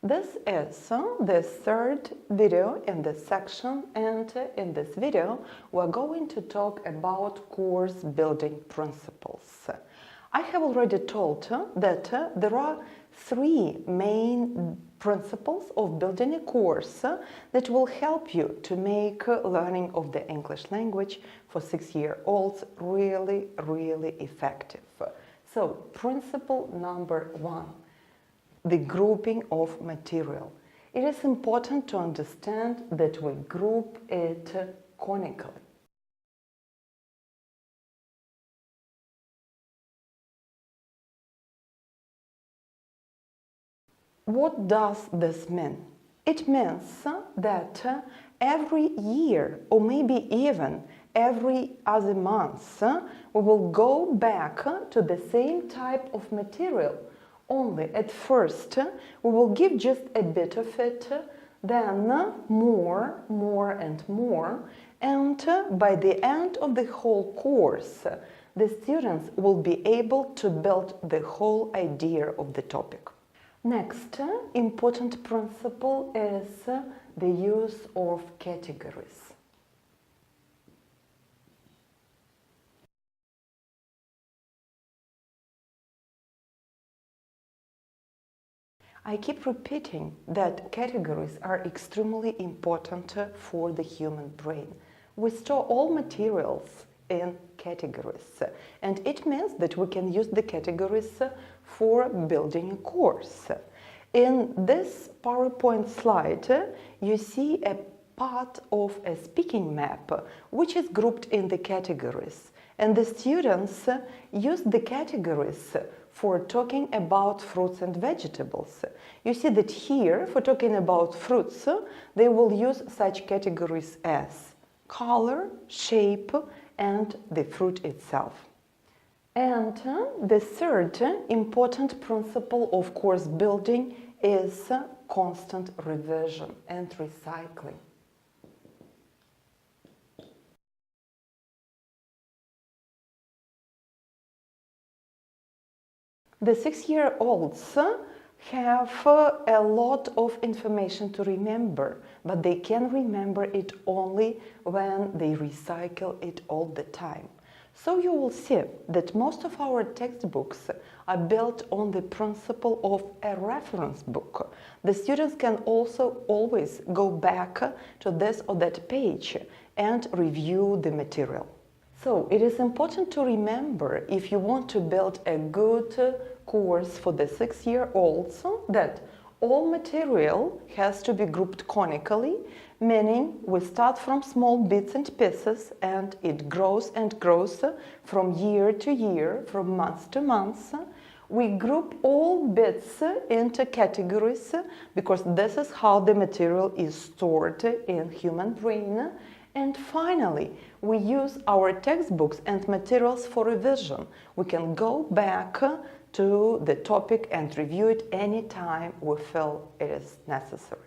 This is the third video in this section, and in this video we're going to talk about course building principles. I have already told that there are three main principles of building a course that will help you to make learning of the English language for 6-year-olds really effective. So, principle number one. The grouping of material. It is important to understand that we group it conically. What does this mean? It means that every year, or maybe even every other month, we will go back to the same type of material. Only at first we will give just a bit of it, then more and more, and by the end of the whole course the students will be able to build the whole idea of the topic. Next important principle is the use of categories. I keep repeating that categories are extremely important for the human brain. We store all materials in categories, and it means that we can use the categories for building a course. In this PowerPoint slide, you see a part of a speaking map, which is grouped in the categories. And the students use the categories for talking about fruits and vegetables. You see that here, for talking about fruits, they will use such categories as color, shape, and the fruit itself. And the third important principle of course building is constant revision and recycling. The 6-year-olds have a lot of information to remember, but they can remember it only when they recycle it all the time. So you will see that most of our textbooks are built on the principle of a reference book. The students can also always go back to this or that page and review the material. So it is important to remember, if you want to build a good course for the 6-year-olds, that all material has to be grouped conically, meaning we start from small bits and pieces and it grows and grows from year to year, from month to month. We group all bits into categories because this is how the material is stored in human brain. And finally, we use our textbooks and materials for revision. We can go back to the topic and review it anytime we feel it is necessary.